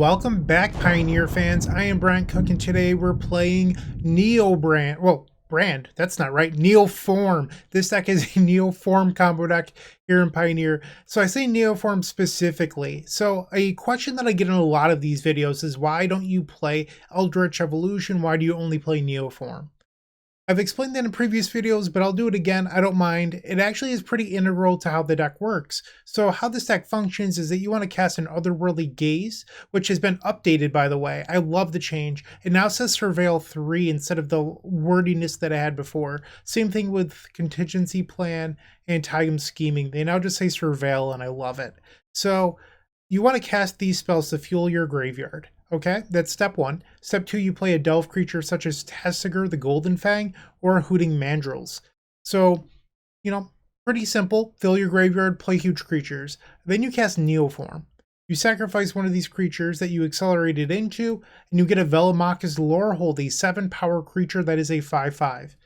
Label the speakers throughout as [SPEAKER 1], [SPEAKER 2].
[SPEAKER 1] Welcome back, Pioneer fans. I am Bryant Cook, and today we're playing that's not right. Neoform. This deck is a Neoform combo deck here in Pioneer. So I say Neoform specifically. So a question that I get in a lot of these videos is, why don't you play Eldritch Evolution? Why do you only play Neoform? I've explained that in previous videos, but I'll do it again. I don't mind. It actually is pretty integral to how the deck works. So how this deck functions is that you want to cast an Otherworldly Gaze, which has been updated, by the way. I love the change. It now says Surveil 3 instead of the wordiness that I had before. Same thing with Contingency Plan and Taigam Scheming. They now just say Surveil, and I love it. So you want to cast these spells to fuel your graveyard. Okay, that's step one. Step two, you play a delve creature such as Tasigur, the Golden Fang, or Hooting Mandrills. So, pretty simple. Fill your graveyard, play huge creatures. Then you cast Neoform. You sacrifice one of these creatures that you accelerated into, and you get a Velomachus Lorehold, a 7-power creature that is a 5/5.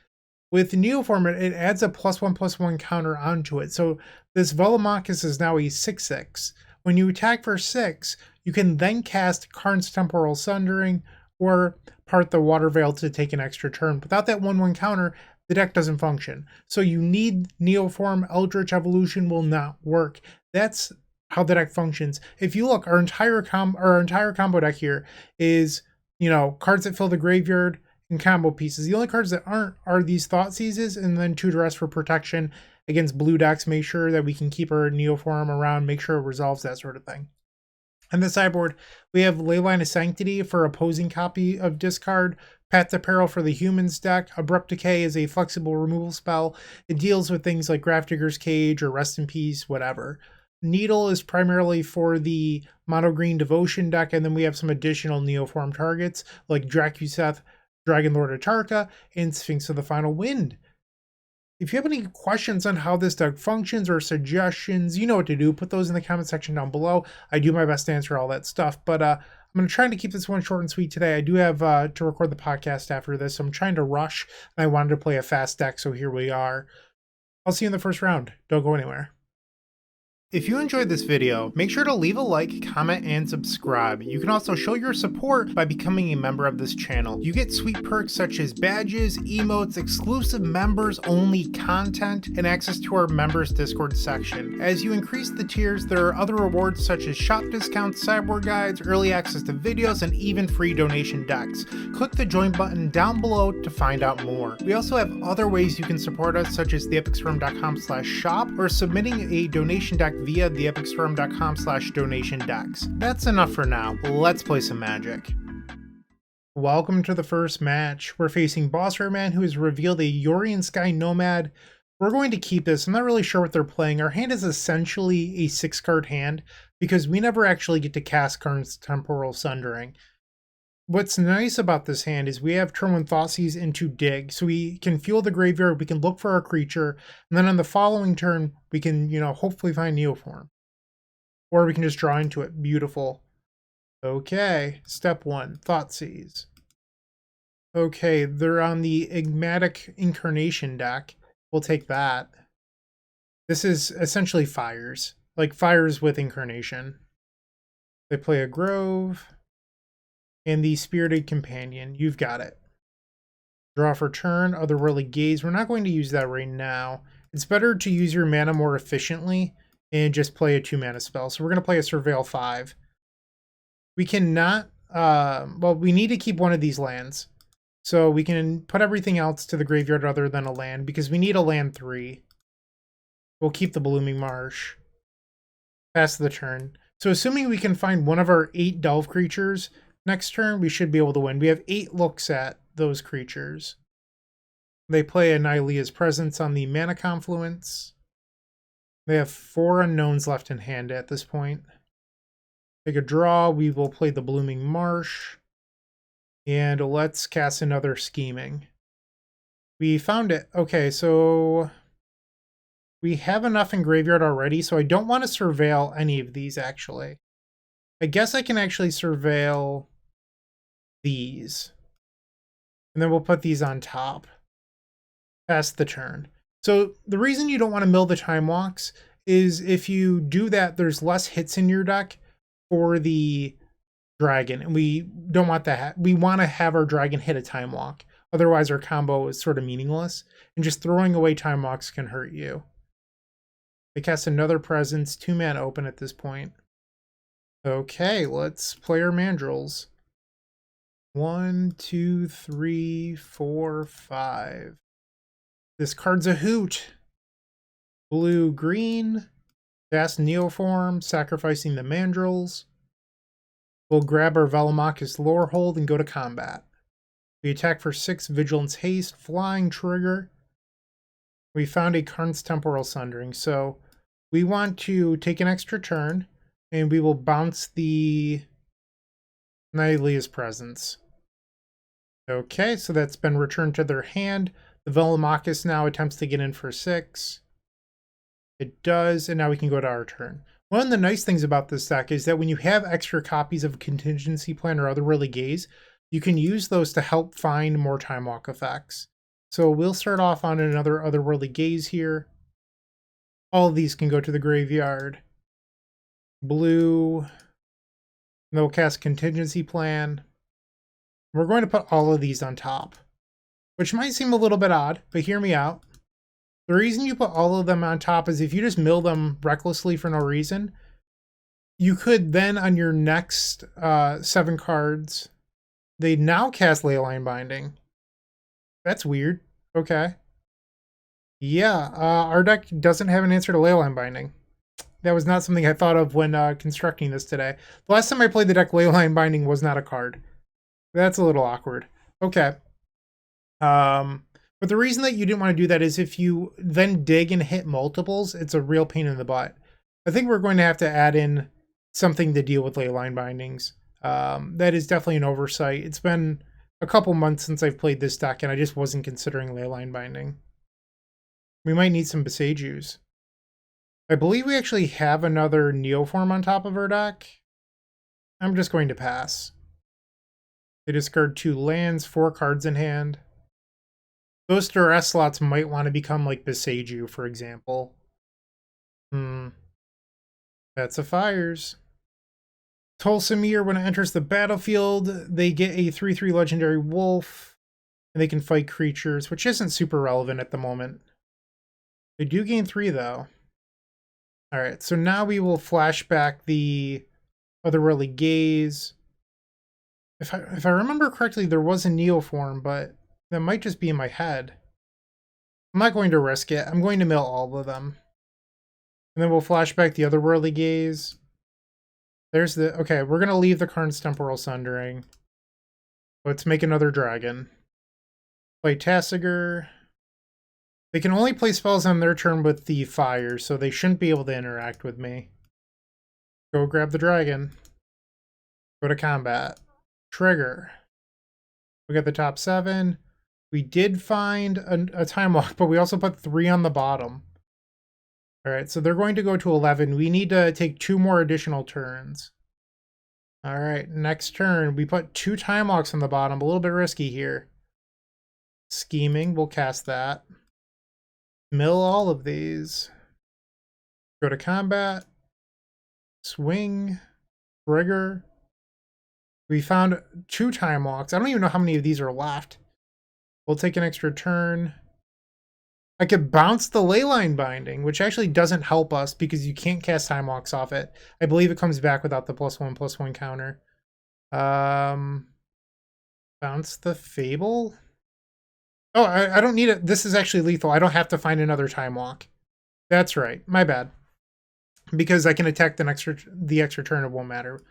[SPEAKER 1] With Neoform, it adds a +1/+1 counter onto it. So this Velomachus is now a 6/6. When you attack for 6, you can then cast Karn's Temporal Sundering or part the Waterveil to take an extra turn. Without that 1/1 counter, the deck doesn't function. So you need Neoform. Eldritch Evolution will not work. That's how the deck functions. If you look, our entire combo deck here is, cards that fill the graveyard and combo pieces. The only cards that aren't are these Thought Seizes and then Tutor S for protection against blue decks. Make sure that we can keep our Neoform around, make sure it resolves, that sort of thing. On the sideboard, we have Leyline of Sanctity for opposing copy of discard, Path to Peril for the Humans deck. Abrupt Decay is a flexible removal spell. It deals with things like Grafdigger's Cage or Rest in Peace, whatever. Needle is primarily for the Mono Green Devotion deck, and then we have some additional Neoform targets like Drakuseth, Dragon Lord of Tarka, and Sphinx of the Final Wind. If you have any questions on how this deck functions or suggestions, you know what to do. Put those in the comment section down below. I do my best to answer all that stuff, but I'm going to try to keep this one short and sweet today. I do have to record the podcast after this, so I'm trying to rush, and I wanted to play a fast deck, so here we are. I'll see you in the first round. Don't go anywhere. If you enjoyed this video, make sure to leave a like, comment, and subscribe. You can also show your support by becoming a member of this channel. You get sweet perks such as badges, emotes, exclusive members only content, and access to our members Discord section. As you increase the tiers, there are other rewards such as shop discounts, sideboard guides, early access to videos, and even free donation decks. Click the join button down below to find out more. We also have other ways you can support us, such as theepicstorm.com/shop or submitting a donation deck via theepicstorm.com/donation decks. That's enough for now. Let's play some Magic. Welcome to the first match. We're facing Boss Art Man, who has revealed a Yorian Sky Nomad. We're going to keep this. I'm not really sure what they're playing. Our hand is essentially a 6-card hand because we never actually get to cast Karn's Temporal Sundering. What's nice about this hand is we have turn 1 Thoughtseize into Dig, so we can fuel the graveyard, we can look for our creature, and then on the following turn, we can, hopefully find Neoform. Or we can just draw into it. Beautiful. Okay, step 1, Thoughtseize. Okay, they're on the Enigmatic Incarnation deck. We'll take that. This is essentially Fires, like Fires with Incarnation. They play a Grove. And the Spirited Companion, you've got it. Draw for turn, Otherworldly Gaze. We're not going to use that right now. It's better to use your mana more efficiently and just play a 2-mana spell. So we're going to play a Surveil 5. We cannot, we need to keep one of these lands. So we can put everything else to the graveyard other than a land, because we need a land 3. We'll keep the Blooming Marsh. Pass the turn. So assuming we can find one of our 8 Delve creatures, next turn, we should be able to win. We have 8 looks at those creatures. They play a Nylea's Presence on the Mana Confluence. They have 4 unknowns left in hand at this point. Take a draw. We will play the Blooming Marsh. And let's cast another Scheming. We found it. Okay, so we have enough in graveyard already, so I don't want to surveil any of these, actually. I guess I can actually surveil these. And then we'll put these on top. Pass the turn. So the reason you don't want to mill the Time Walks is if you do that, there's less hits in your deck for the dragon, and we don't want that. We want to have our dragon hit a time walk. Otherwise, our combo is sort of meaningless, and just throwing away time walks can hurt you. They cast another presence, 2-man open at this point. Okay, let's play our Mandrills. 1, 2, 3, 4, 5. This card's a hoot. Blue, green. Cast Neoform, sacrificing the Mandrills. We'll grab our Velomachus Lorehold and go to combat. We attack for 6 Vigilance Haste, Flying Trigger. We found a Karn's Temporal Sundering, so we want to take an extra turn, and we will bounce the Nylea's Presence. Okay, so that's been returned to their hand. The Velomachus now attempts to get in for 6. It does, and now we can go to our turn. One of the nice things about this deck is that when you have extra copies of Contingency Plan or Otherworldly Gaze, you can use those to help find more time walk effects. So we'll start off on another Otherworldly Gaze here. All of these can go to the graveyard. Blue. And they'll cast Contingency Plan. We're going to put all of these on top, which might seem a little bit odd, but hear me out. The reason you put all of them on top is if you just mill them recklessly for no reason, you could then on your next 7 cards, they now cast Leyline Binding. That's weird. Okay. Yeah, our deck doesn't have an answer to Leyline Binding. That was not something I thought of when constructing this today. The last time I played the deck, Leyline Binding was not a card. That's a little awkward. Okay. But the reason that you didn't want to do that is if you then dig and hit multiples, it's a real pain in the butt. I think we're going to have to add in something to deal with Leyline Bindings. That is definitely an oversight. It's been a couple months since I've played this deck, and I just wasn't considering Leyline Binding. We might need some Besajus. I believe we actually have another Neoform on top of our deck. I'm just going to pass. They discard 2 lands, 4 cards in hand. Those duress slots might want to become like Besaju, for example. That's a Fires. Tolsimir, when it enters the battlefield, they get a 3/3 legendary wolf, and they can fight creatures, which isn't super relevant at the moment. They do gain 3, though. Alright, so now we will flash back the Otherworldly Gaze. If I remember correctly, there was a Neoform, but that might just be in my head. I'm not going to risk it. I'm going to mill all of them. And then we'll flash back the Otherworldly Gaze. There's the... Okay, we're going to leave the Karn's Temporal Sundering. Let's make another dragon. Play Tasigur. They can only play spells on their turn with the fire, so they shouldn't be able to interact with me. Go grab the dragon. Go to combat. Trigger. We got the top 7. We did find a time walk, but we also put 3 on the bottom. Alright, so they're going to go to 11. We need to take 2 more additional turns. Alright, next turn. We put 2 time walks on the bottom. A little bit risky here. Scheming, we'll cast that. Mill all of these. Go to combat. Swing. Trigger. We found 2 time walks. I don't even know how many of these are left. We'll take an extra turn. I could bounce the Leyline Binding, which actually doesn't help us because you can't cast time walks off it. I believe it comes back without the +1/+1 counter. Bounce the Fable. Oh, I don't need it. This is actually lethal. I don't have to find another time walk. That's right. My bad. Because I can attack the extra turn, it won't matter.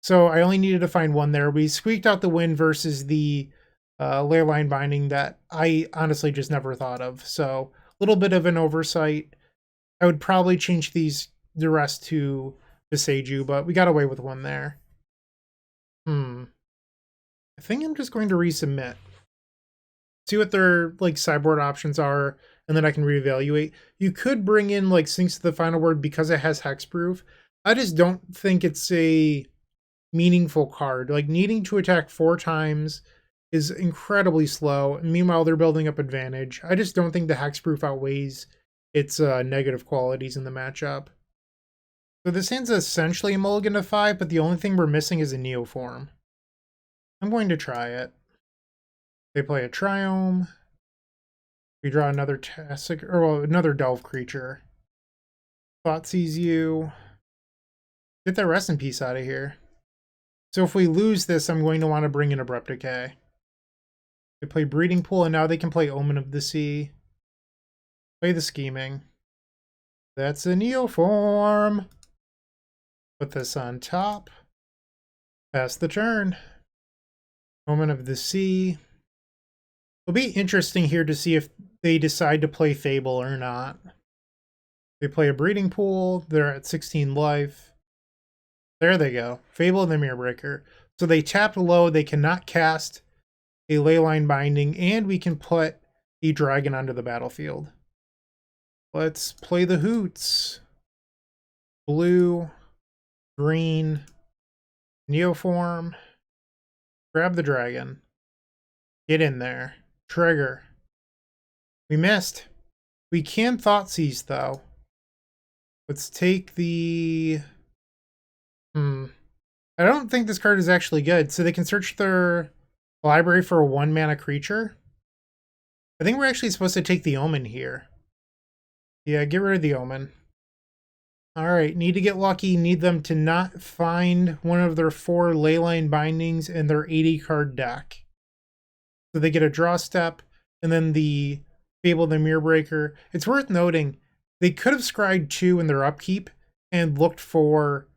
[SPEAKER 1] So I only needed to find 1 there. We squeaked out the win versus the Leyline Binding that I honestly just never thought of. So a little bit of an oversight. I would probably change the rest to Besaju, but we got away with 1 there. I think I'm just going to resubmit. See what their like sideboard options are, and then I can reevaluate. You could bring in like Sinks to the Final Word because it has hexproof. I just don't think it's a meaningful card. Like needing to attack 4 times is incredibly slow. And meanwhile, they're building up advantage. I just don't think the hexproof outweighs its negative qualities in the matchup. So this hand's essentially a mulligan to 5, but the only thing we're missing is a Neoform. I'm going to try it. They play a Triome. We draw another Tasigur, or well, another Delve creature. Thought sees you. Get that rest in peace out of here. So if we lose this, I'm going to want to bring in Abrupt Decay. They play Breeding Pool, and now they can play Omen of the Sea. Play the Scheming. That's a Neoform. Put this on top. Pass the turn. Omen of the Sea. It'll be interesting here to see if they decide to play Fable or not. They play a Breeding Pool. They're at 16 life. There they go. Fable and the Mirror Breaker. So they tapped low. They cannot cast a Leyline Binding, and we can put a dragon onto the battlefield. Let's play the Hoots. Blue, green, Neoform. Grab the dragon. Get in there. Trigger. We missed. We can Thoughtseize, though. Let's take the... I don't think this card is actually good. So they can search their library for a 1-mana creature. I think we're actually supposed to take the Omen here. Yeah, get rid of the Omen. Alright, need to get lucky. Need them to not find one of their 4 Leyline Bindings in their 80-card deck. So they get a draw step, and then the Fable the Mirror Breaker. It's worth noting, they could have scryed 2 in their upkeep and looked for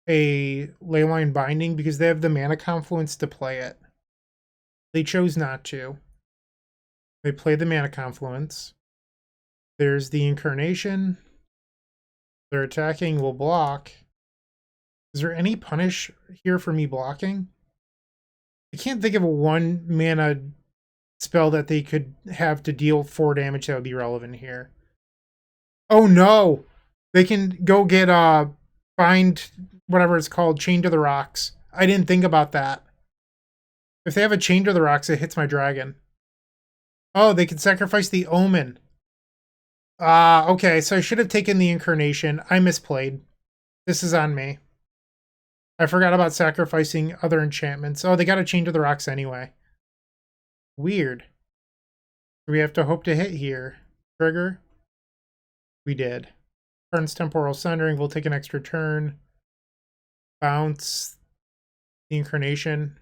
[SPEAKER 1] a Leyline Binding because they have the mana confluence to play it. They chose not to. They play the mana confluence. There's the Incarnation. They're attacking, will block. Is there any punish here for me blocking? I can't think of a 1-mana spell that they could have to deal 4 damage that would be relevant here. Oh no! They can go get find whatever it's called, Chain to the Rocks. I didn't think about that. If they have a Chain to the Rocks, it hits my dragon. Oh, they can sacrifice the Omen. Okay, so I should have taken the Incarnation. I misplayed. This is on me. I forgot about sacrificing other enchantments. Oh, they got a Chain to the Rocks anyway. Weird. We have to hope to hit here. Trigger. We did. Karn's Temporal Sundering. We'll take an extra turn. Bounce. The Incarnation.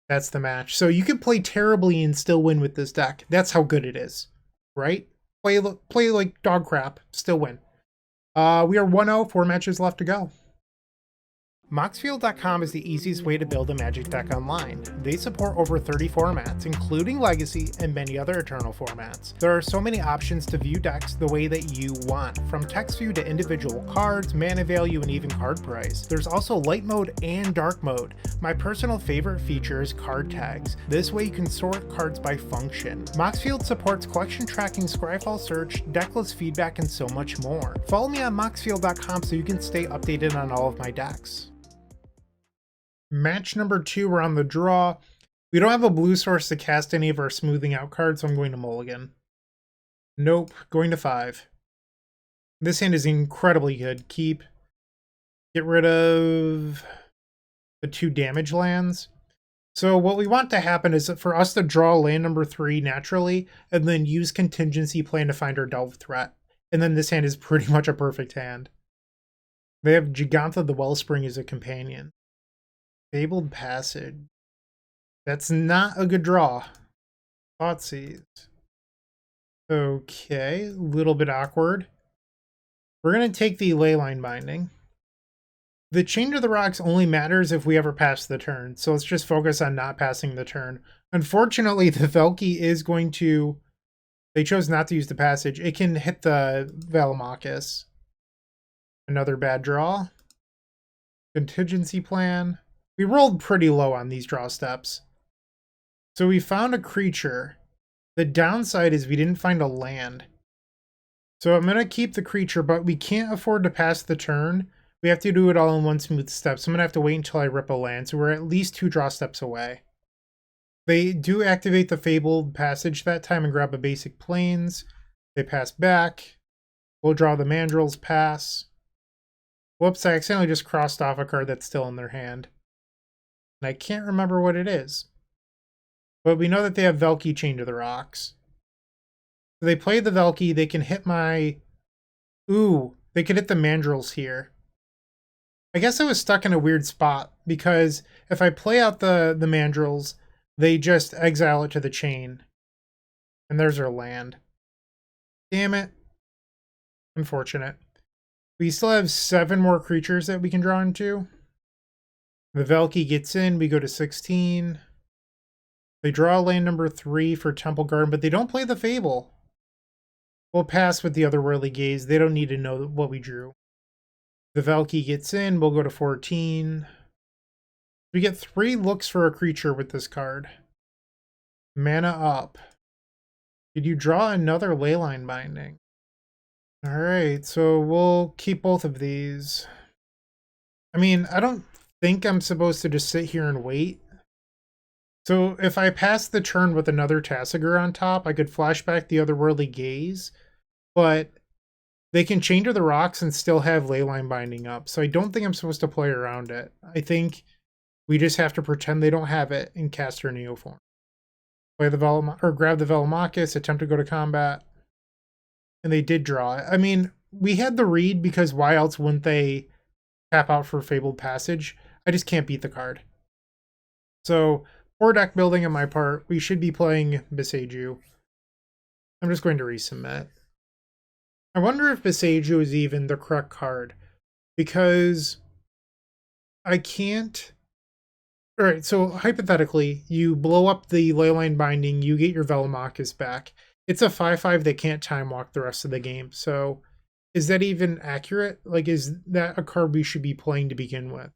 [SPEAKER 1] That's the match. So you can play terribly and still win with this deck. That's how good it is. Right? Play like dog crap. Still win. We are 1-0. 4 matches left to go. Moxfield.com is the easiest way to build a Magic deck online. They support over 30 formats, including Legacy and many other Eternal formats. There are so many options to view decks the way that you want, from text view to individual cards, mana value, and even card price. There's also light mode and dark mode. My personal favorite feature is card tags. This way you can sort cards by function. Moxfield supports collection tracking, Scryfall search, decklist feedback, and so much more. Follow me on Moxfield.com so you can stay updated on all of my decks. Match number 2, we're on the draw. We don't have a blue source to cast any of our smoothing out cards, so I'm going to mulligan. Nope, going to 5. This hand is incredibly good. Keep. Get rid of the 2 damage lands. So what we want to happen is for us to draw land number 3 naturally, and then use Contingency Plan to find our Delve threat. And then this hand is pretty much a perfect hand. They have Gigantha the Wellspring as a companion. Fabled Passage. That's not a good draw. Thoughtseize. Okay, a little bit awkward. We're going to take the Leyline Binding. The Chain to the Rocks only matters if we ever pass the turn, so let's just focus on not passing the turn. Unfortunately, the Velki is going to... They chose not to use the passage. It can hit the Velomachus. Another bad draw. Contingency Plan. We rolled pretty low on these draw steps. So we found a creature. The downside is we didn't find a land. So I'm going to keep the creature, but we can't afford to pass the turn. We have to do it all in one smooth step. So I'm going to have to wait until I rip a land. So we're at least 2 draw steps away. They do activate the Fabled Passage that time and grab a basic Plains. They pass back. We'll draw the Mandrills, pass. Whoops, I accidentally just crossed off a card that's still in their hand. And I can't remember what it is. But we know that they have Velki chained to the rocks. So they play the Velki, they can hit my... Ooh, they could hit the Mandrills here. I guess I was stuck in a weird spot, because if I play out the Mandrills, they just exile it to the chain. And there's our land. Damn it. Unfortunate. We still have 7 more creatures that we can draw into. The Velki gets in, we go to 16. They draw lane number 3 for Temple Garden, but they don't play the Fable. We'll pass with the Otherworldly Gaze. They don't need to know what we drew. The Velki gets in, we'll go to 14. We get 3 looks for a creature with this card. Mana up. Did you draw another Leyline Binding? Alright, so we'll keep both of these. I mean, I don't think I'm supposed to just sit here and wait. So if I pass the turn with another Tasigur on top, I could flashback the Otherworldly Gaze, but they can chain to the rocks and still have Leyline Binding up. So I don't think I'm supposed to play around it. I think we just have to pretend they don't have it and cast our Neoform. Play the or grab the Velomachus, attempt to go to combat. And they did draw it. I mean, we had the read because why else wouldn't they tap out for Fabled Passage? I just can't beat the card. So, poor deck building on my part. We should be playing Boseiju. I'm just going to resubmit. I wonder if Boseiju is even the correct card, because I can't... Alright, so hypothetically, you blow up the Leyline Binding, you get your Velomachus back. It's a 5/5 that can't time walk the rest of the game, so is that even accurate? Like, is that a card we should be playing to begin with?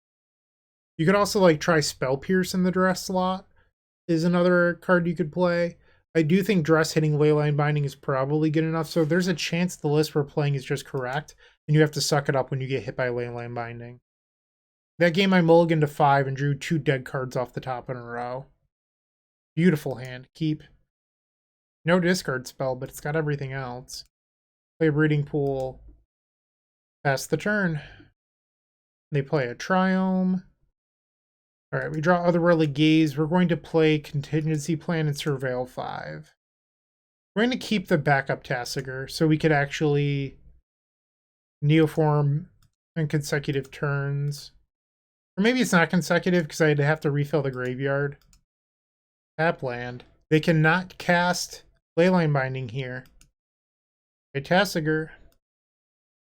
[SPEAKER 1] You could also, like, try Spell Pierce in the Dress slot, is another card you could play. I do think Dress hitting Leyline Binding is probably good enough, so there's a chance the list we're playing is just correct, and you have to suck it up when you get hit by Leyline Binding. That game I mulliganed to 5 and drew 2 dead cards off the top in a row. Beautiful hand. Keep. No discard spell, but it's got everything else. Play a Breeding Pool. Pass the turn. They play a Triome. Alright, we draw Otherworldly Gaze. We're going to play Contingency Plan and Surveil 5. We're going to keep the backup Tasigur so we could actually Neoform in consecutive turns. Or maybe it's not consecutive because I'd have to refill the graveyard. Tap land. They cannot cast Leyline Binding here. Okay, Tasigur.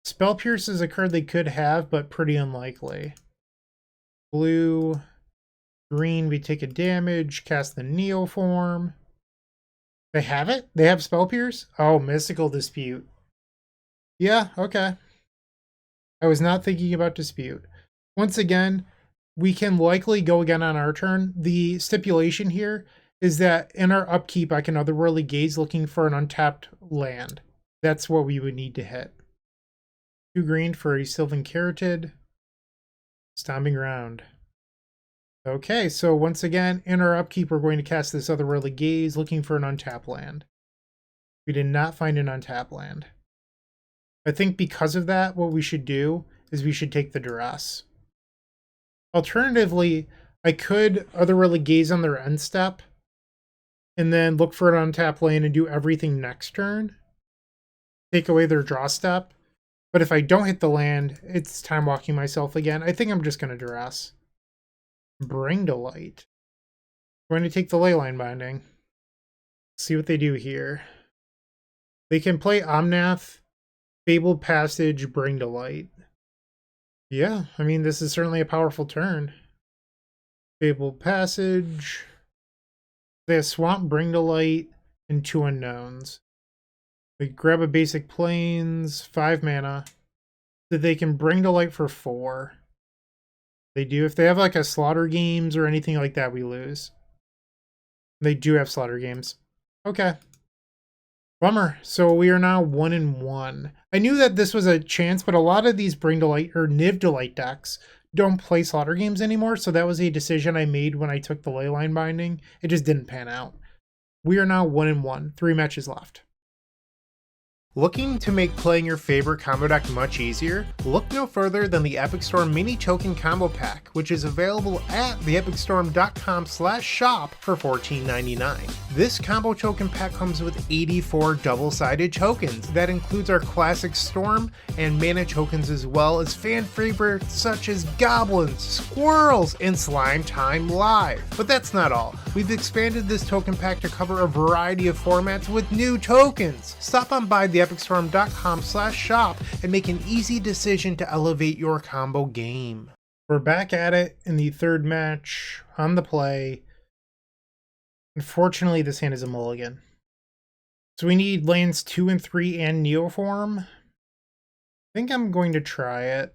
[SPEAKER 1] Spell Pierce is a card they could have, but pretty unlikely. Blue. Green, we take a damage. Cast the Neoform. They have it? They have Spell Pierce? Oh, Mystical Dispute. Yeah, okay. I was not thinking about Dispute. Once again, we can likely go again on our turn. The stipulation here is that in our upkeep, I can Otherworldly Gaze looking for an untapped land. That's what we would need to hit. 2 green for a Sylvan Carotid. Stomping Ground. Okay, so once again, in our upkeep, we're going to cast this Otherworldly Gaze looking for an untapped land. We did not find an untapped land. I think because of that, what we should do is we should take the Duress. Alternatively, I could Otherworldly Gaze on their end step and then look for an untapped land and do everything next turn. Take away their draw step. But if I don't hit the land, it's time walking myself again. I think I'm just going to Duress. Bring to Light. I'm going to take the Leyline Binding. See what they do here. They can play Omnath, Fabled Passage, Bring to Light. Yeah, I mean, this is certainly a powerful turn. Fabled Passage. They have Swamp, Bring to Light, and 2 unknowns. They grab a basic Plains, 5 mana, that they can Bring to Light for 4. They do. If they have like a Slaughter Games or anything like that, we lose. They do have Slaughter Games. Okay. Bummer. So we are now 1-1. I knew that this was a chance, but a lot of these Bring to Light or Niv to Light decks don't play Slaughter Games anymore, so that was a decision I made when I took the Leyline Binding. It just didn't pan out. We are now 1-1. 3 matches left. Looking to make playing your favorite combo deck much easier? Look no further than the Epic Storm Mini Token Combo Pack, which is available at theepicstorm.com/shop for $14.99. This combo token pack comes with 84 double-sided tokens. That includes our classic Storm and Mana tokens, as well as fan favorites such as Goblins, Squirrels, and Slime Time Live. But that's not all. We've expanded this token pack to cover a variety of formats with new tokens. Stop on by theepicstorm.com/shop and make an easy decision to elevate your combo game. We're back at it in the third match on the play. Unfortunately, this hand is a mulligan. So we need lands 2 and 3 and Neoform. I think I'm going to try it.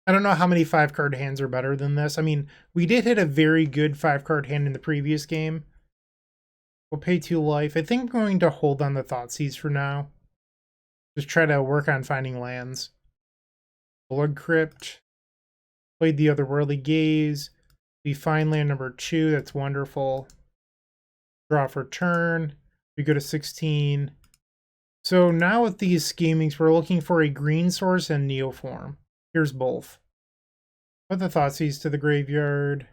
[SPEAKER 1] I don't know how many 5-card hands are better than this. I mean, we did hit a very good 5-card hand in the previous game. We'll pay 2 life. I think I'm going to hold on the Thoughtseize for now. Just try to work on finding lands. Blood Crypt. Played the Otherworldly Gaze. We find land number 2. That's wonderful. Draw for turn. We go to 16. So now with these schemings, we're looking for a green source and Neoform. Here's both. Put the Thoughtseize to the graveyard.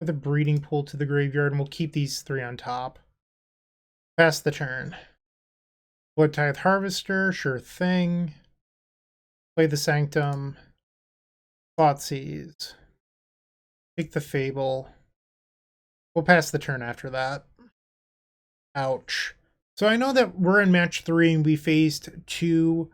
[SPEAKER 1] Put the Breeding Pool to the graveyard. And we'll keep these 3 on top. Pass the turn. Blood Tithe Harvester, sure thing. Play the Sanctum. Thoughtseize. Take the Fable. We'll pass the turn after that. Ouch. So I know that we're in match 3 and we faced 2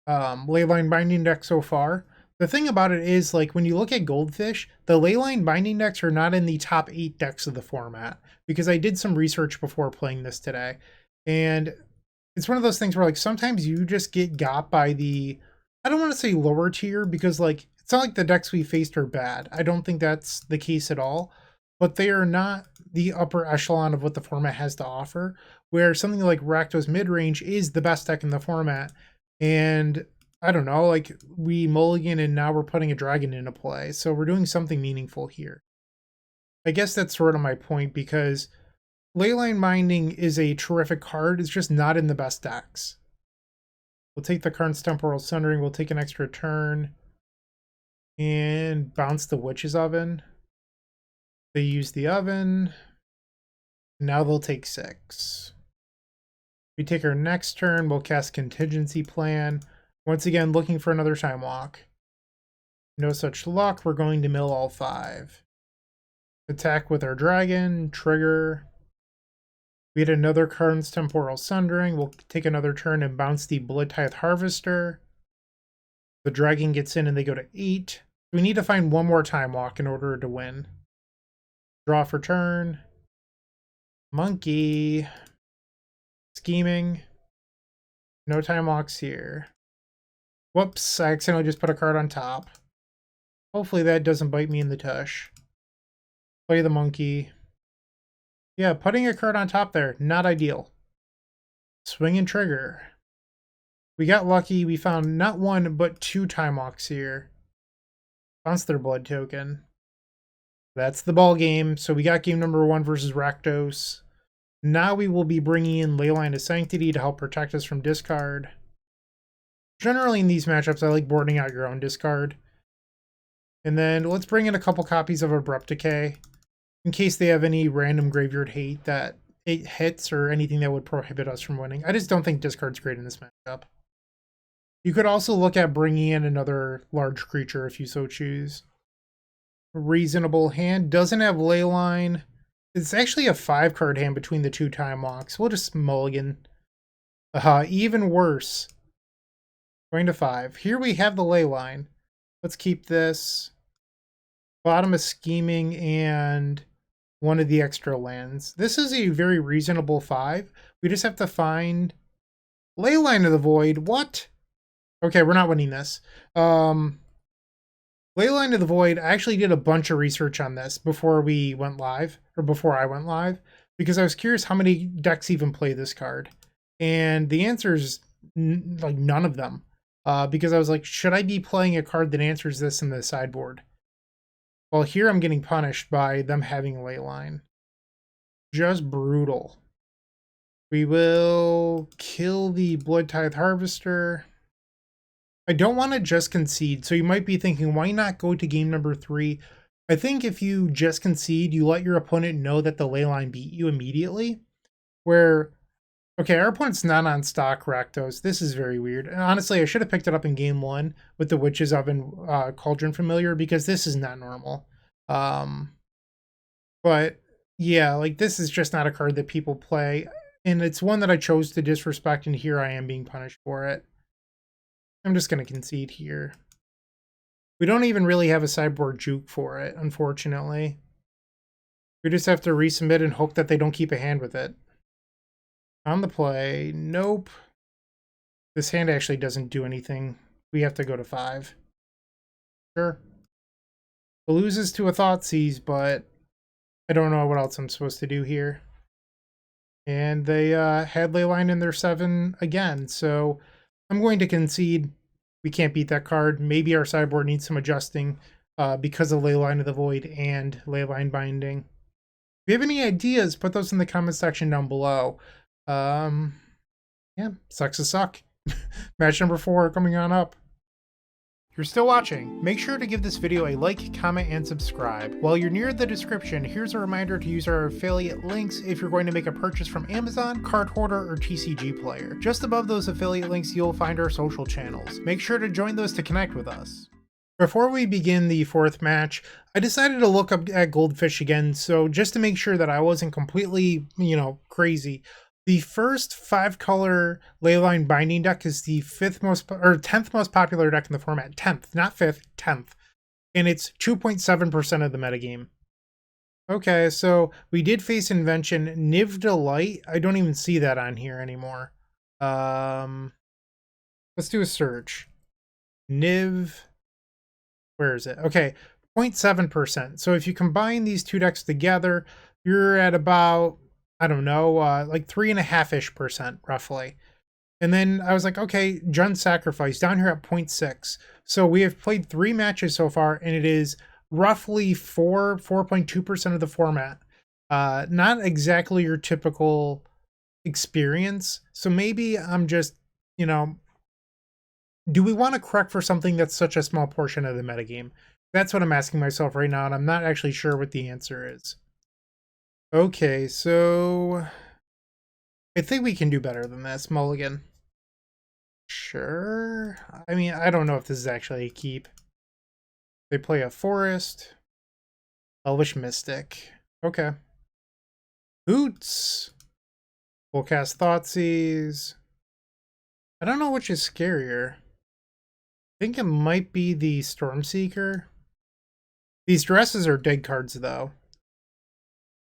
[SPEAKER 1] Leyline Binding decks so far. The thing about it is, like, when you look at Goldfish, the Leyline Binding decks are not in the top 8 decks of the format, because I did some research before playing this today. And it's one of those things where, like, sometimes you just get got by the, I don't want to say lower tier, because, like, it's not like the decks we faced are bad. I don't think that's the case at all. But they are not the upper echelon of what the format has to offer, where something like Rakdos Midrange is the best deck in the format. And I don't know, like, we mulligan and now we're putting a dragon into play. So we're doing something meaningful here. I guess that's sort of my point, because Leyline Binding is a terrific card. It's just not in the best decks. We'll take the Karn's Temporal Sundering. We'll take an extra turn. And bounce the Witch's Oven. They use the oven. Now they'll take 6. We take our next turn. We'll cast Contingency Plan. Once again, looking for another Time Walk. No such luck. We're going to mill all 5. Attack with our dragon. Trigger. We had another Karn's Temporal Sundering. We'll take another turn and bounce the Blood Tithe Harvester. The dragon gets in and they go to 8. We need to find one more Time Walk in order to win. Draw for turn. Monkey. Scheming. No Time Walks here. Whoops, I accidentally just put a card on top. Hopefully that doesn't bite me in the tush. Play the monkey. Yeah, putting a card on top there, not ideal. Swing and trigger. We got lucky. We found not 1, but 2 Time Walks here. Bounce their blood token. That's the ball game. So we got game number 1 versus Rakdos. Now we will be bringing in Leyline of Sanctity to help protect us from discard. Generally in these matchups, I like boarding out your own discard. And then let's bring in a couple copies of Abrupt Decay, in case they have any random graveyard hate that it hits or anything that would prohibit us from winning. I just don't think discard's great in this matchup. You could also look at bringing in another large creature if you so choose. Reasonable hand. Doesn't have Leyline. It's actually a 5-card hand between the 2 Time Walks. We'll just mulligan. Even worse. Going to 5. Here we have the Leyline. Let's keep this. Bottom is Scheming and one of the extra lands. This is a very reasonable 5. We just have to find Leyline of the Void. What? Okay, we're not winning this. Leyline of the Void, I actually did a bunch of research on this before we went live, or before I went live, because I was curious how many decks even play this card. And the answer is like none of them. Because I was like, should I be playing a card that answers this in the sideboard? Well, here I'm getting punished by them having Leyline. Just brutal. We will kill the Blood Tithe Harvester. I don't want to just concede, so you might be thinking, why not go to game number 3? I think if you just concede, you let your opponent know that the leyline beat you immediately. Where, okay, our opponent's not on stock Rakdos. This is very weird. And honestly, I should have picked it up in game 1 with the Witch's Oven Cauldron Familiar, because this is not normal. But yeah, like this is just not a card that people play. And it's one that I chose to disrespect, and here I am being punished for it. I'm just going to concede here. We don't even really have a sideboard juke for it, unfortunately. We just have to resubmit and hope that they don't keep a hand with it. On the play, nope. This hand actually doesn't do anything. We have to go to 5. Sure. It loses to a Thoughtseize, but I don't know what else I'm supposed to do here. And they had Leyline in their 7 again, so I'm going to concede. We can't beat that card. Maybe our sideboard needs some adjusting because of Leyline of the Void and Leyline Binding. If you have any ideas, put those in the comment section down below. Yeah, sucks to suck. Match number 4 coming on up. If you're still watching, make sure to give this video a like, comment, and subscribe. While you're near the description, here's a reminder to use our affiliate links if you're going to make a purchase from Amazon, Card Hoarder, or TCG Player. Just above those affiliate links, you'll find our social channels. Make sure to join those to connect with us. Before we begin the 4th match, I decided to look up at Goldfish again, so just to make sure that I wasn't completely, crazy. The first 5-color Leyline Binding deck is the 10th most popular deck in the format. 10th, not 5th, 10th. And it's 2.7% of the metagame. Okay, so we did face Invention. Niv Delight, I don't even see that on here anymore. Let's do a search. Niv, where is it? Okay, 0.7%. So if you combine these two decks together, you're at about, I don't know, like 3.5-ish% roughly. And then I was like, okay, Jund Sacrifice down here at 0.6. So we have played 3 matches so far, and it is roughly 4.2% of the format. Not exactly your typical experience. So maybe I'm just, do we want to correct for something that's such a small portion of the metagame? That's what I'm asking myself right now, and I'm not actually sure what the answer is. Okay, so I think we can do better than this. Mulligan. Sure. I mean, I don't know if this is actually a keep. They play a Forest. Elvish Mystic. Okay. Hoots. We'll cast Thoughtseize. I don't know which is scarier. I think it might be the Stormseeker. These dresses are dead cards, though.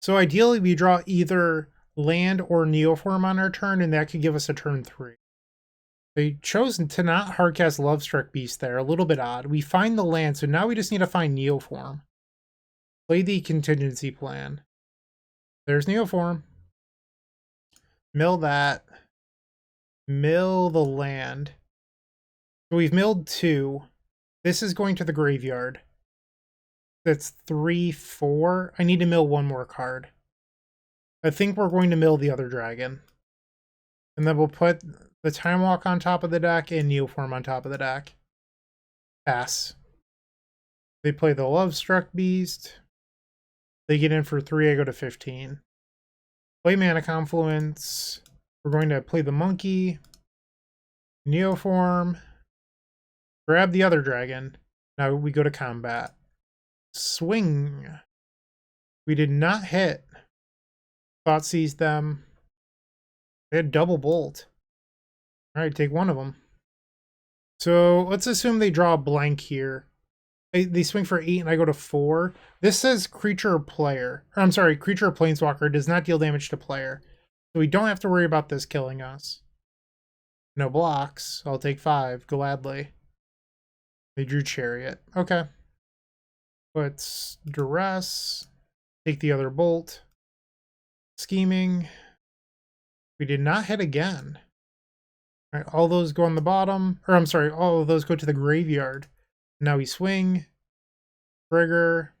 [SPEAKER 1] So ideally, we draw either land or Neoform on our turn, and that could give us a turn 3. They chose to not hardcast Lovestruck Beast there, a little bit odd. We find the land, so now we just need to find Neoform. Play the Contingency Plan. There's Neoform. Mill that. Mill the land. So we've milled 2. This is going to the graveyard. That's 3, 4. I need to mill 1 more card. I think we're going to mill the Other Dragon. And then we'll put the Time Walk on top of the deck and Neoform on top of the deck. Pass. They play the Lovestruck Beast. They get in for 3, I go to 15. Play Mana Confluence. We're going to play the Monkey. Neoform. Grab the Other Dragon. Now we go to combat. Swing. We did not hit. Thoughtseize them. They had double bolt. Alright, take one of them. So let's assume they draw a blank here. They swing for 8 and I go to 4. This says creature or player. Or, I'm sorry, creature or planeswalker does not deal damage to player. So we don't have to worry about this killing us. No blocks. I'll take 5 gladly. They drew Chariot. Okay. Let's duress. Take the other bolt. Scheming. We did not hit again. All right, all those go on the bottom. Or I'm sorry, all of those go to the graveyard. Now we swing. Trigger.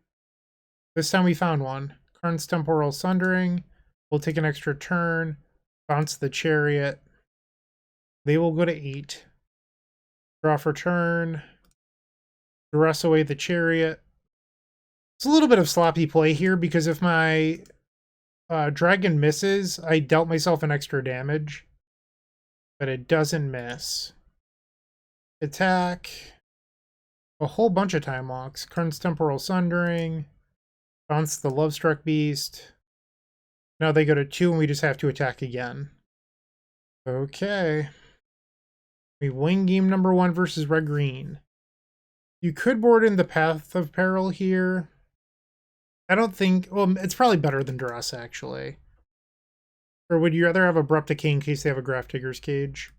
[SPEAKER 1] This time we found one. Karn's Temporal Sundering. We'll take an extra turn. Bounce the Chariot. They will go to 8. Draw for turn. Duress away the Chariot. It's a little bit of sloppy play here because if my dragon misses, I dealt myself an extra damage. But it doesn't miss. Attack. A whole bunch of time locks. Karn's Temporal Sundering. Bounce the Lovestruck Beast. Now they go to 2 and we just have to attack again. Okay. We win game number 1 versus red-green. You could board in the Path of Peril here. I don't think... Well, it's probably better than Duress, actually. Or would you rather have Abrupt Decay in case they have a Grafdigger's Cage?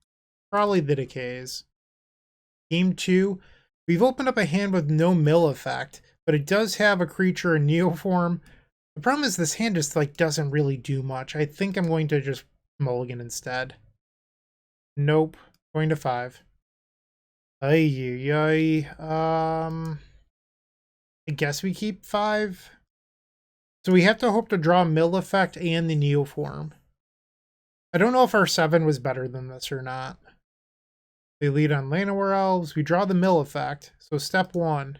[SPEAKER 1] Probably the Decays. Game 2. We've opened up a hand with no mill effect, but it does have a creature in Neoform. The problem is this hand just like doesn't really do much. I think I'm going to just mulligan instead. Nope. Going to 5. I guess we keep 5. So we have to hope to draw mill effect and the Neoform. I don't know if our 7 was better than this or not. They lead on Llanowar Elves. We draw the mill effect. So step 1.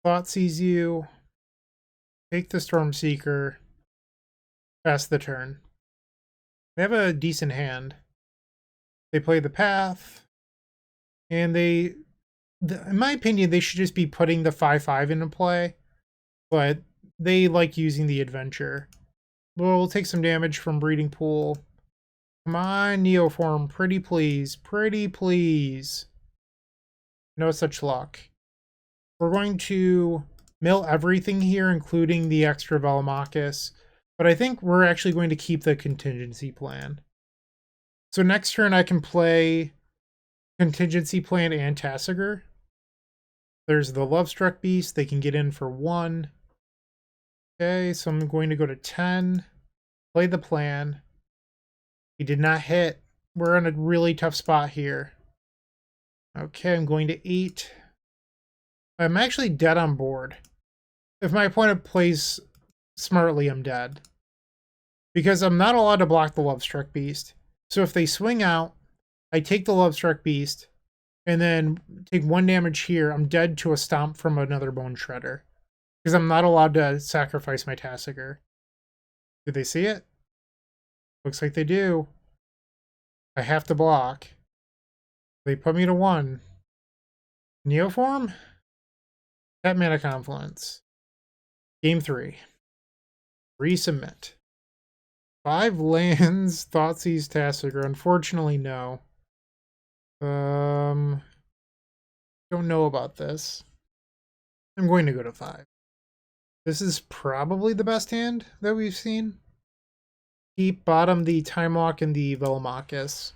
[SPEAKER 1] Thought sees you. Take the Stormseeker. Pass the turn. They have a decent hand. They play the Path. And in my opinion, they should just be putting the 5/5 into play. But they like using the Adventure. We'll take some damage from Breeding Pool. Come on, Neoform. Pretty please. Pretty please. No such luck. We're going to mill everything here, including the extra Velomachus. But I think we're actually going to keep the Contingency Plan. So next turn I can play Contingency Plan and Tasigur. There's the Lovestruck Beast. They can get in for 1. Okay, so I'm going to go to 10. Play the plan. He did not hit. We're in a really tough spot here. Okay, I'm going to 8. I'm actually dead on board. If my opponent plays smartly, I'm dead. Because I'm not allowed to block the Lovestruck Beast. So if they swing out, I take the Lovestruck Beast, and then take 1 damage here. I'm dead to a stomp from another Bone Shredder. Because I'm not allowed to sacrifice my Tasigur. Do they see it? Looks like they do. I have to block. They put me to 1. Neoform? Tap Mana Confluence. Game 3. Resubmit. 5 lands, Thoughtseize, Tasigur. Unfortunately, no. Don't know about this. I'm going to go to 5. This is probably the best hand that we've seen. Keep bottom the Time Walk and the Velomachus.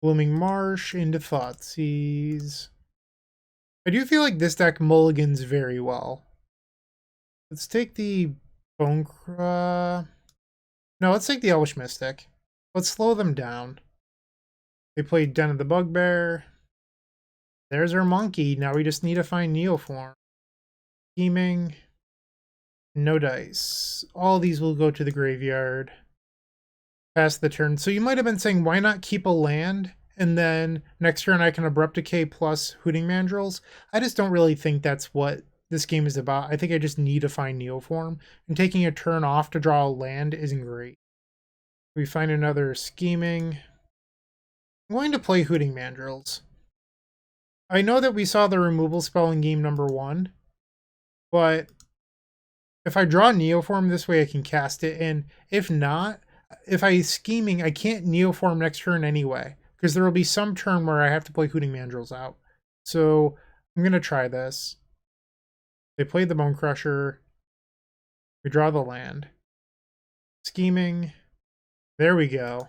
[SPEAKER 1] Blooming Marsh into Thoughtseize. I do feel like this deck mulligans very well. Let's take the Bone... No, let's take the Elvish Mystic. Let's slow them down. They played Den of the Bugbear. There's our monkey. Now we just need to find Neoform. Scheming. No dice. All these will go to the graveyard. Pass the turn. So you might have been saying, why not keep a land? And then next turn I can Abrupt Decay plus Hooting Mandrills. I just don't really think that's what this game is about. I think I just need to find Neoform. And taking a turn off to draw a land isn't great. We find another Scheming. I'm going to play Hooting Mandrills. I know that we saw the removal spell in game number 1. But if I draw Neoform this way, I can cast it. And if not, if I Scheming, I can't Neoform next turn anyway. Because there will be some turn where I have to play Hooting Mandrills out. So I'm going to try this. They played the Bone Crusher. We draw the land. Scheming. There we go.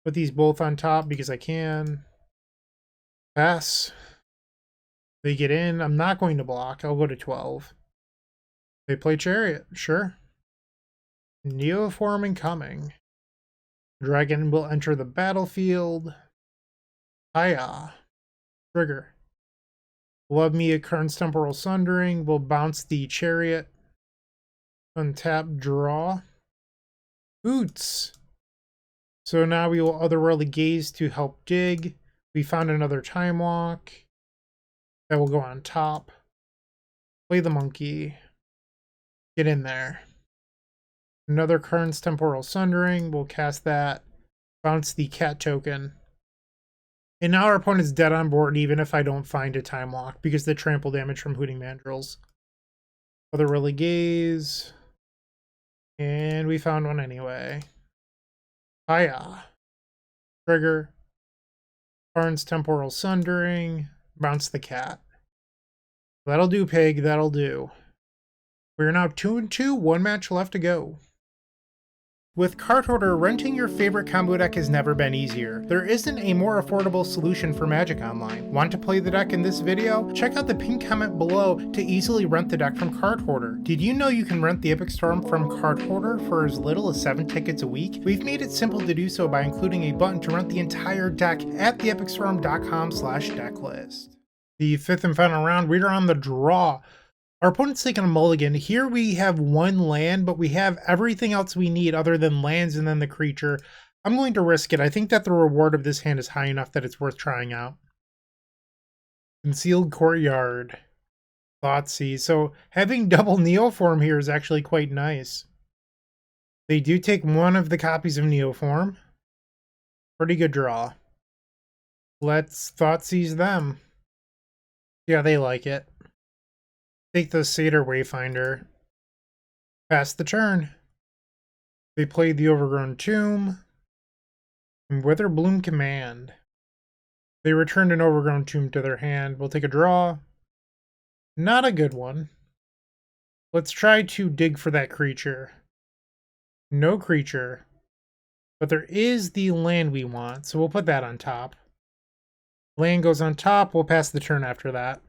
[SPEAKER 1] Put these both on top because I can. Pass. They get in. I'm not going to block. I'll go to 12. They play Chariot. Sure. Neoform incoming. Dragon will enter the battlefield. Hiya. Trigger. Love me a Karn's Temporal Sundering. We'll bounce the Chariot. Untap, draw. Boots. So now we will Otherworldly Gaze to help dig. We found another Time Walk. That will go on top. Play the monkey. Get in there. Another Karn's Temporal Sundering. We'll cast that. Bounce the cat token. And now our opponent's dead on board even if I don't find a Time Walk because the trample damage from Hooting Mandrills. Otherworldly Gaze. And we found one anyway. Hiya. Trigger. Karn's Temporal Sundering. Bounce the cat. That'll do, pig. That'll do. We're now 2-2. One match left to go. With Card Hoarder, renting your favorite combo deck has never been easier. There isn't a more affordable solution for Magic Online. Want to play the deck in this video? Check out the pinned comment below to easily rent the deck from Card Hoarder. Did you know you can rent the Epic Storm from Card Hoarder for as little as 7 tickets a week? We've made it simple to do so by including a button to rent the entire deck at theepicstorm.com/decklist. The fifth and final round, we are on the draw. Our opponent's taking a mulligan. Here we have one land, but we have everything else we need other than lands and then the creature. I'm going to risk it. I think that the reward of this hand is high enough that it's worth trying out. Concealed Courtyard. Thoughtseize. So having double Neoform here is actually quite nice. They do take one of the copies of Neoform. Pretty good draw. Let's Thoughtseize them. Yeah, they like it. Take the Satyr Wayfinder. Pass the turn. They played the Overgrown Tomb. And Witherbloom Command. They returned an Overgrown Tomb to their hand. We'll take a draw. Not a good one. Let's try to dig for that creature. No creature. But there is the land we want, so we'll put that on top. Land goes on top. We'll pass the turn after that.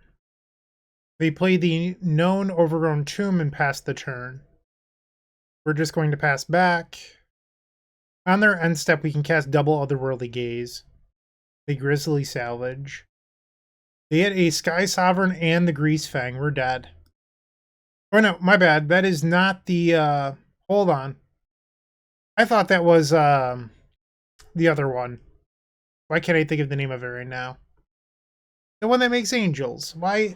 [SPEAKER 1] They play the known Overgrown Tomb and pass the turn. We're just going to pass back. On their end step, we can cast double Otherworldly Gaze. The Grisly Salvage. They had a Sky Sovereign and the Grease Fang. We're dead. Oh no, my bad. That is not the, hold on. I thought that was, the other one. Why can't I think of the name of it right now? The one that makes angels. Why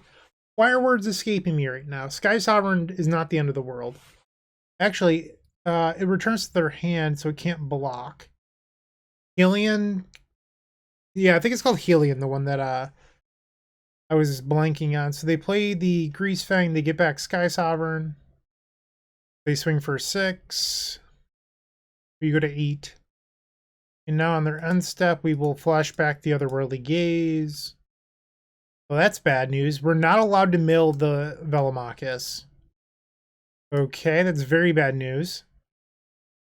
[SPEAKER 1] are words escaping me right now? Sky Sovereign is not the end of the world. Actually, it returns to their hand, so it can't block. Helion. Yeah, I think it's called Helion, the one that I was blanking on. So they play the Grease Fang, they get back Sky Sovereign. They swing for 6. We go to 8. And now on their end step, we will flash back the Otherworldly Gaze. Well, that's bad news. We're not allowed to mill the Velomachus. Okay, that's very bad news.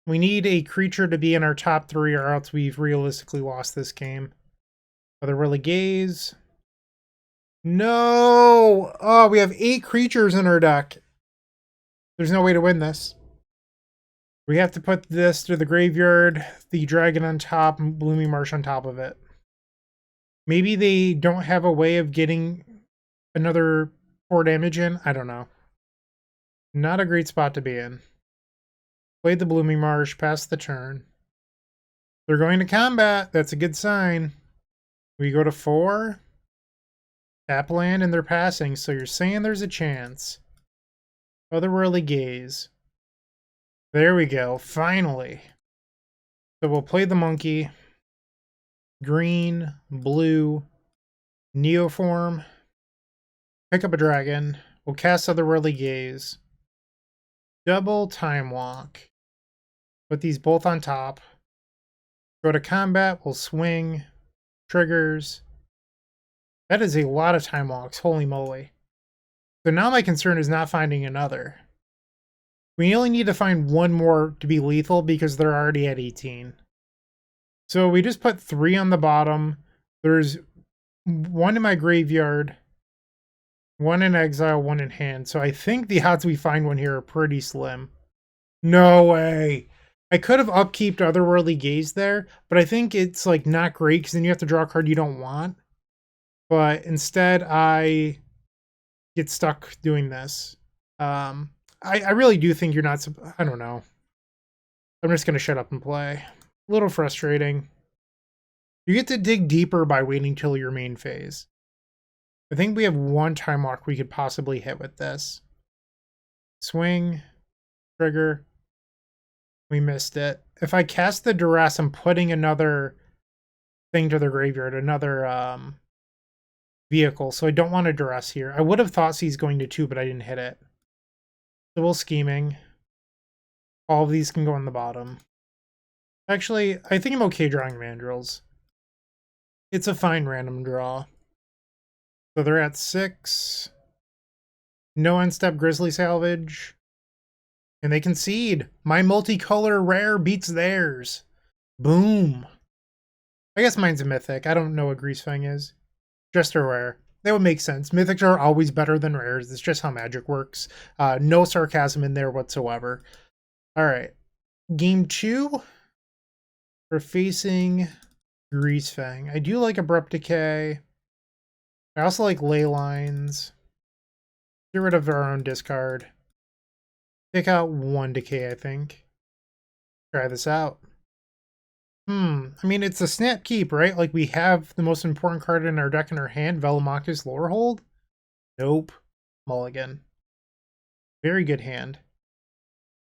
[SPEAKER 1] We need a creature to be in our top 3 or else we've realistically lost this game. Otherworldly Gaze. No! Oh, we have 8 creatures in our deck. There's no way to win this. We have to put this to the graveyard, the dragon on top, and Blooming Marsh on top of it. Maybe they don't have a way of getting another 4 damage in. I don't know. Not a great spot to be in. Played the Blooming Marsh, passed the turn. They're going to combat. That's a good sign. We go to 4. Tap land and they're passing, so you're saying there's a chance. Otherworldly Gaze. There we go, finally. So we'll play the monkey. Green, blue, Neoform. Pick up a dragon. We'll cast Otherworldly Gaze. Double Time Walk. Put these both on top. Go to combat. We'll swing. Triggers. That is a lot of Time Walks. Holy moly. So now my concern is not finding another. We only need to find one more to be lethal because they're already at 18. So we just put 3 on the bottom. There's 1 in my graveyard, 1 in exile, 1 in hand. So I think the odds we find one here are pretty slim. No way. I could have upkeeped Otherworldly Gaze there, but I think it's like not great because then you have to draw a card you don't want. But instead I get stuck doing this. I really do think you're not, I don't know. I'm just going to shut up and play. A little frustrating. You get to dig deeper by waiting till your main phase. I think we have one time lock we could possibly hit with this. Swing, trigger. We missed it. If I cast the Duress, I'm putting another thing to the graveyard, another vehicle, so I don't want a Duress here. I would have thought he's going to 2, but I didn't hit it. Civil Scheming. All of these can go on the bottom. Actually, I think I'm okay drawing Mandrills. It's a fine random draw. So they're at 6. No end-step Grizzly Salvage. And they concede. My multicolor rare beats theirs. Boom. I guess mine's a mythic. I don't know what Grease Fang is. Just a rare. That would make sense. Mythics are always better than rares. It's just how Magic works. No sarcasm in there whatsoever. Alright. Game 2. We're facing Grease Fang. I do like Abrupt Decay. I also like Ley Lines. Get rid of our own discard. Take out 1 Decay, I think. Try this out. I mean, it's a snap keep, right? Like, we have the most important card in our deck in our hand, Velomachus Lorehold. Nope. Mulligan. Very good hand.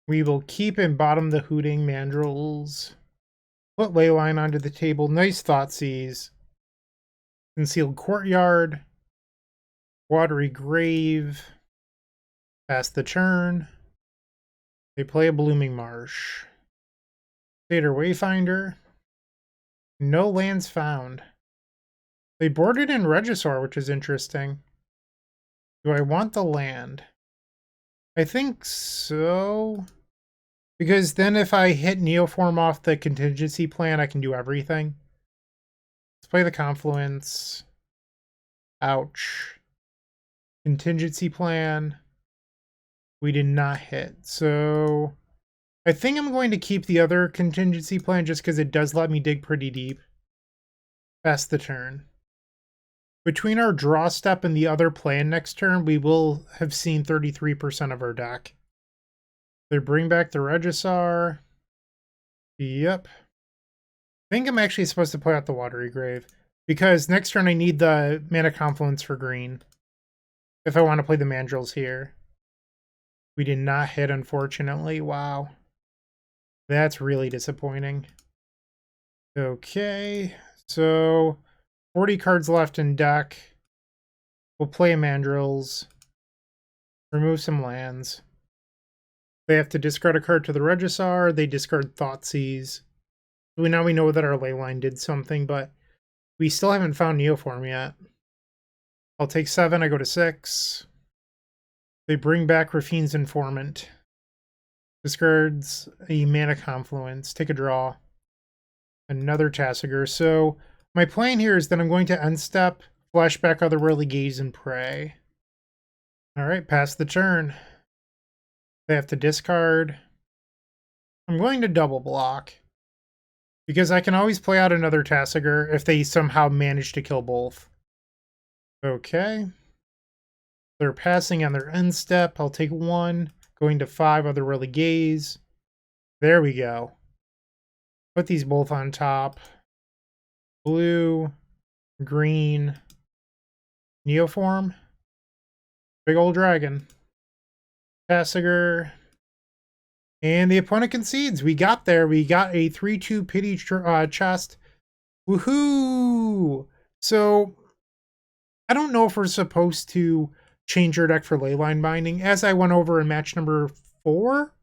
[SPEAKER 1] We will keep and bottom the Hooting Mandrills. Put Leyline onto the table. Nice Thoughtseize. Concealed Courtyard. Watery Grave. Pass the turn. They play a Blooming Marsh. Satyr Wayfinder. No lands found. They boarded in Regisaur, which is interesting. Do I want the land? I think so. Because then if I hit Neoform off the Contingency Plan, I can do everything. Let's play the Confluence. Ouch. Contingency Plan. We did not hit. So I think I'm going to keep the other Contingency Plan just because it does let me dig pretty deep. Pass the turn. Between our draw step and the other plan next turn, we will have seen 33% of our deck. They bring back the Regisaur. Yep. I think I'm actually supposed to play out the Watery Grave. Because next turn I need the Mana Confluence for green. If I want to play the Mandrills here. We did not hit, unfortunately. Wow. That's really disappointing. Okay. So 40 cards left in deck. We'll play Mandrills. Remove some lands. They have to discard a card to the Regisaur. They discard Thoughtseize. Now we know that our Leyline did something, but we still haven't found Neoform yet. I'll take 7. I go to 6. They bring back Rafine's Informant. Discards a Mana Confluence. Take a draw. Another Tasigur. So my plan here is that I'm going to end step, flashback Otherworldly Gaze, and pray. Alright, pass the turn. They have to discard. I'm going to double block. Because I can always play out another Tasigur if they somehow manage to kill both. Okay. They're passing on their end step. I'll take 1. Going to 5, Otherworldly Gaze. There we go. Put these both on top. Blue. Green. Neoform. Big old dragon. Tasigur. And the opponent concedes. We got there. We got a 3-2 pity chest. Woohoo! So, I don't know if we're supposed to change our deck for Leyline Binding. As I went over in match number 4,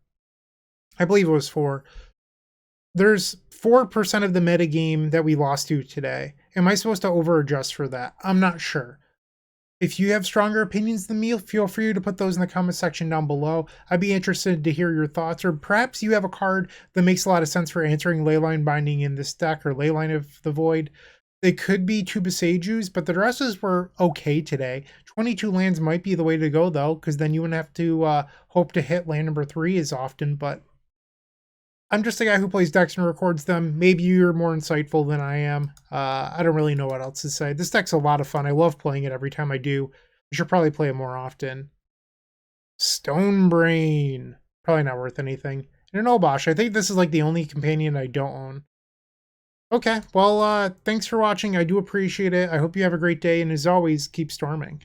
[SPEAKER 1] I believe it was 4, there's 4% of the metagame that we lost to today. Am I supposed to over-adjust for that? I'm not sure. If you have stronger opinions than me, feel free to put those in the comment section down below. I'd be interested to hear your thoughts, or perhaps you have a card that makes a lot of sense for answering Leyline Binding in this deck, or Leyline of the Void. They could be 2 Besaiju's, but the dresses were okay today. 22 lands might be the way to go, though, because then you wouldn't have to hope to hit land number 3 as often, but I'm just a guy who plays decks and records them. Maybe you're more insightful than I am. I don't really know what else to say. This deck's a lot of fun. I love playing it every time I do. I should probably play it more often. Stonebrain. Probably not worth anything. And an Obosh. I think this is like the only companion I don't own. Okay, well, thanks for watching. I do appreciate it. I hope you have a great day, and as always, keep storming.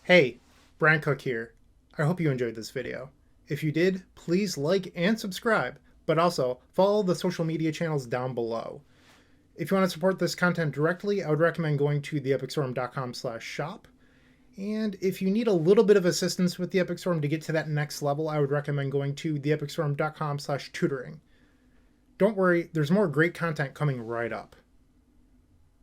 [SPEAKER 1] Hey, Bryant Cook here. I hope you enjoyed this video. If you did, please like and subscribe, but also follow the social media channels down below. If you want to support this content directly, I would recommend going to theepicstorm.com/shop. And if you need a little bit of assistance with the Epic Storm to get to that next level, I would recommend going to theepicstorm.com/tutoring. Don't worry, there's more great content coming right up.